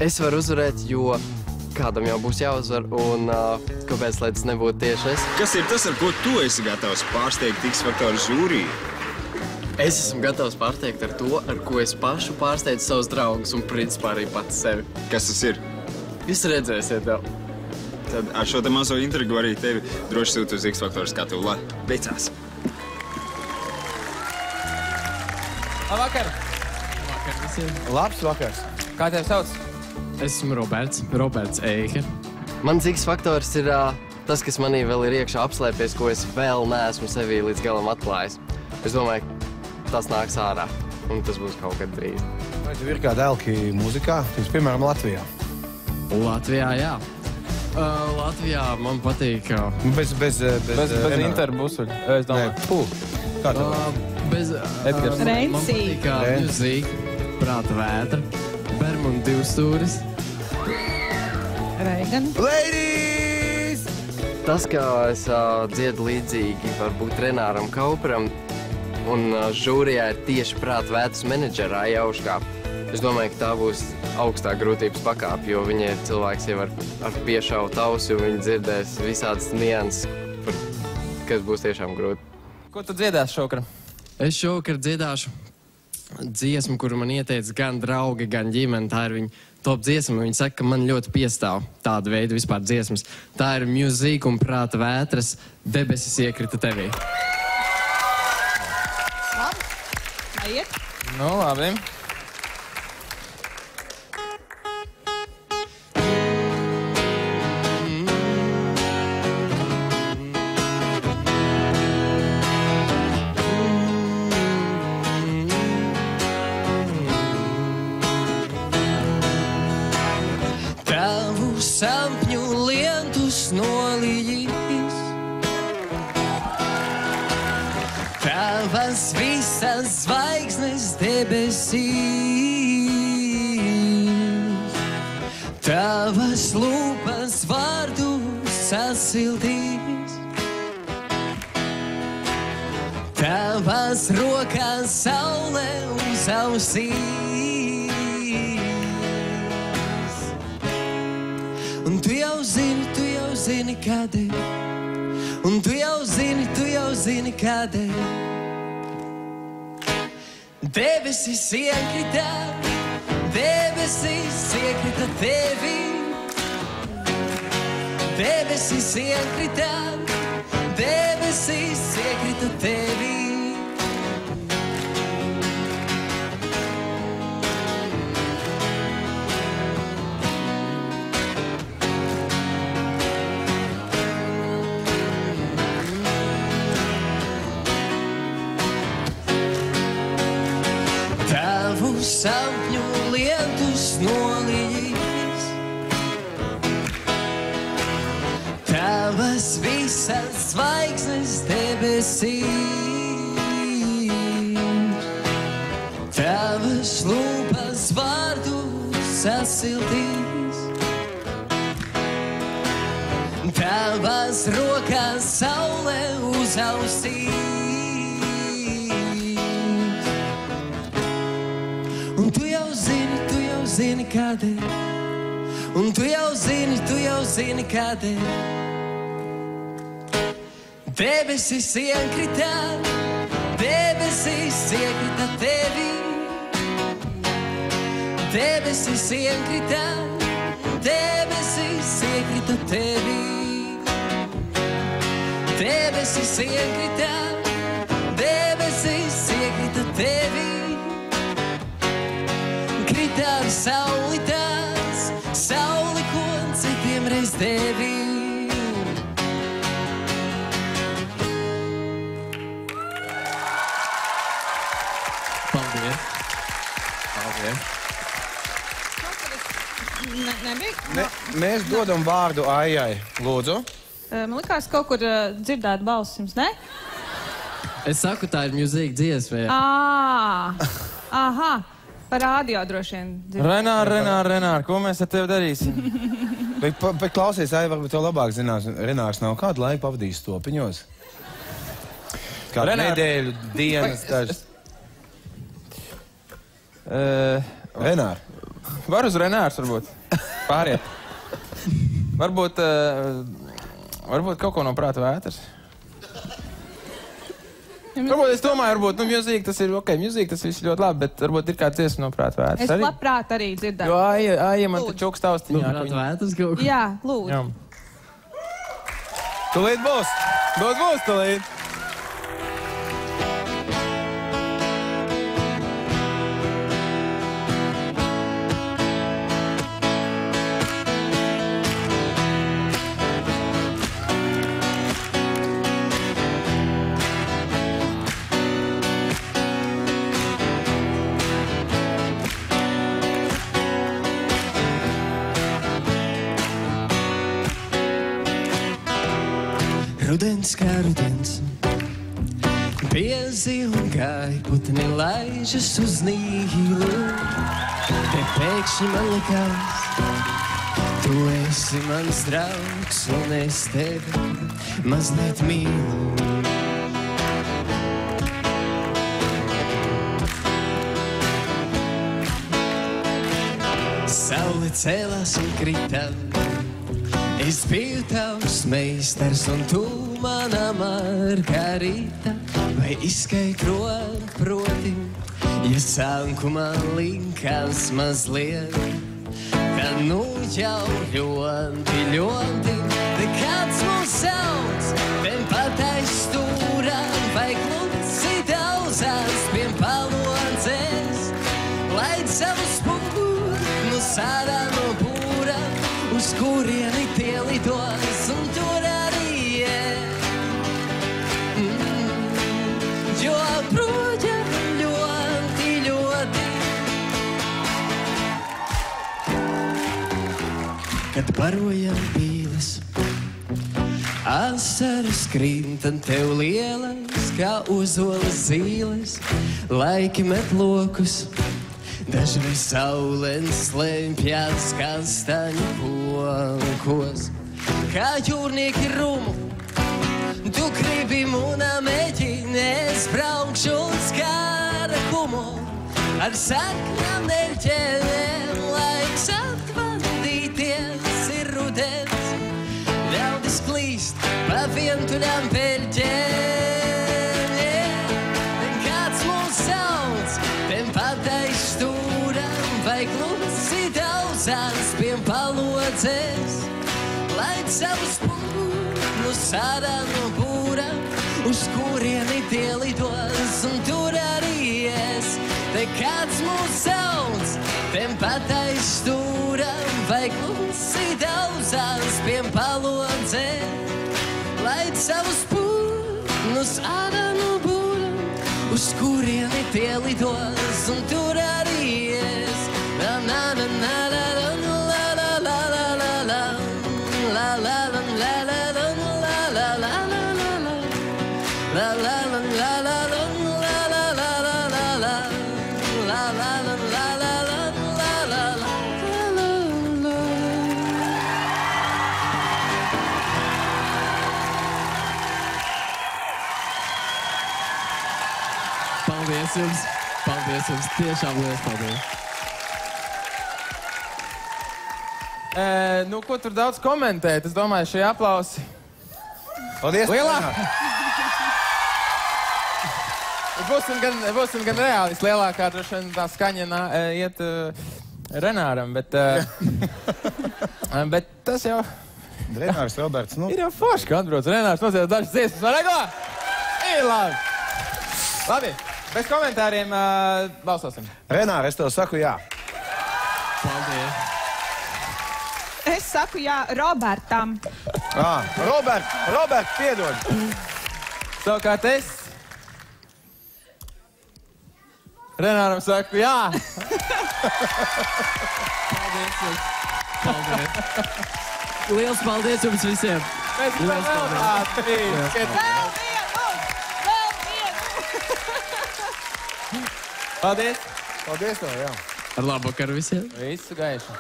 Es varu uzvarēt, jo kādam jau būs jāuzvar, un kāpēc, lai tas nebūtu tieši es? Kas ir tas, ar ko tu esi gatavs pārsteigt X Faktora žūriju? Es esmu gatavs pārsteigt ar to, ar ko es pašu pārsteidzu savus draugus un principā arī pats sevi. Kas tas ir? Jūs redzēsiet vēl. Tad ar šo te mazo intrigu arī tevi droši sūt uz X Faktora skatuvi, lai veicās. Labvakar! Vakar visiem. Labs vakars. Kā tevi sauc? Esmu Roberts Eike. Mans X faktors ir tas, kas manī vēl ir iekšā apslēpies, ko es vēl neesmu sevī līdz galam atklājis. Es domāju, tas nāks ārā, un tas būs kaut kad drīz. Vai tev ir kāda elki mūzikā? Piemēram, Latvijā? Latvijā, jā. Latvijā man patīk... Bez interbusuļa. Es domāju, kā tev? Edgars. Man patīk Music, Prāta vētra, Bermuda divstūris. Reigan. Ladies! Tas, kā es dziedu līdzīgi varbūt Renāram Kauperam, un žūrijā ir tieši Prāta vētras menedžera Aija. Es domāju, ka tā būs augstā grūtības pakāpe, jo viņa ir cilvēks jau ar piešautu ausi, un viņa dzirdēs visādas nianses, kas būs tiešām grūti. Ko tu dziedāsi šovakar? Es šovakar dziedāšu dziesmu, kuru man ieteica gan draugi, gan ģimene. Tā ir viņa top dziesma. Viņa saka, ka man ļoti piestāv tāda veida vispār dziesmas. Tā ir Music un Prāta vētras Debesis iekrita tevī. Labi. Aiet. Nu, labi. Sapņu lientus nolījis, tavas visas zvaigznes debesīs, tavas lūpas vārdu sasildīs, tavas rokās saule uz ausīs. Un tu jau zini kādēļ. Un tu jau zini kādēļ. Debesis iekrita tevī. Debesis iekrita tevī. Sapņu lientus nolījis, tavas visas zvaigznes debesīs, tavas lūpas vārdu sasildīs, tavas rokās saule uz ausīs. Un tu jau zini kādēļ. Un tu jau zini kādēļ. Debesis iekrita tevī. Debesis iekrita tevī. Debesis iekrita tevī. Kritām sauli tās, sauli, ko citiem reiz devī. Paldies. Mēs dodam vārdu Aijai. Lūdzu. Man likās kaut kur dzirdēt balsis jums, ne? Es saku, tā ir Music dziesma. Aha. Par rādio droši vien. Renār, ko mēs ar tevi darīsim? Bet klausies, Aija, varbūt tev labāk zinās. Renārs nav kādu laiku pavadījis Topiņos? Kādu nedēļu, dienas dažas? Renār, Var uz Renārs, varbūt. Pāriet. Varbūt kaut ko no prāta vētras. Varbūt es domāju, mūzika tas ir ok, mūzika tas viss ļoti labi, bet varbūt ir kāds dziesma no prāta vētras. Es labprāt arī dzirdētu. Jo Aija man te čuks taustiņā. No prāta vētras kaut ko? Jā, lūdzu. Jā. Tūlīt būs. Būs tūlīt. Rudens kā rudens, biezi un gāji, putni laižas uz nīlu. Te pēkšņi man likās, tu esi mans draugs un es tevi mazliet mīlu. Saule cēlās un kritām, es biju tavs meistars un tu mana Margarita. Vai izskaidrot proti, ja sākumā likās mazliet, tad nu jau ļoti, te kāds mūs sauc, vien patais stūrām, vai kluci daudzās piem palodzēs, laid savu spūrnu sārā no būra, uz kurieni tie lidos un tur arī jo projām ļoti, kad barojam pīles, asaras krintam tev lielas, kā ozolas zīles, laiki met lokus, dažreiz saulens slēpjas kastaņu kokos. Kā jūrnieki rumu, tu gribi munā mēģini, es braukšu uz kāra kumu, ar saknām dēļķēnēm, laiks atvadīties ir rudens, ļaudis klīst pa vientuļām peļķēm. Kāds mūs sauc, tiem patais stūram, vai klusi daudzās piem palodzēs, laid savu spūrnu sārā no būra, uz kurieni tie lidos un tur arī es. Te kāds mūs sauc, tiem patais stūram, vai klusi daudzās piem palodzēs, laid savu spūrnu sārā no būra, uz kurieni tie lidos un tur arī es. Na na na na na na la la la la la la la la la la la la la la la la la Paldies jums, tiešām liels paldies. Ko tur daudz komentēt? Es domāju, šie aplausi. Paldies! Lielāk! Būsim gan reāli, lielākā droši vien tā skaņa iet Renāram, bet tas jau... Renārs Roberts, nu... Ir jau forši, ka atbrauc Renārs, noziet dažas dziesmas, var ego? Ir labi! Labi, bez komentāriem balsosim. Renāri, es tev saku jā. Paldies. Es saku jā Robertam. Robert, piedod. Savukārt es Renāram saku jā. Paldies. Liels paldies jums visiem. Mēs gribam vēl tādu brīdi. Vēl vienu! Paldies. Paldies tev, jā. Ar labu vakaru visiem. Visu gaišu.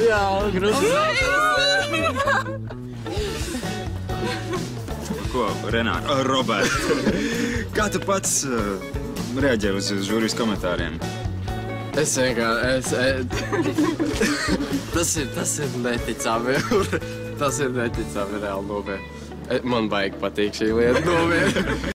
Jā, grūti. ko, Renār? Robert, kā tu pats reaģē uz žūrijas komentāriem? Es vienkārši... Tas ir neticami. Tas ir neticami reāli nopietni. Man baigi patīk šī lieta nopietni.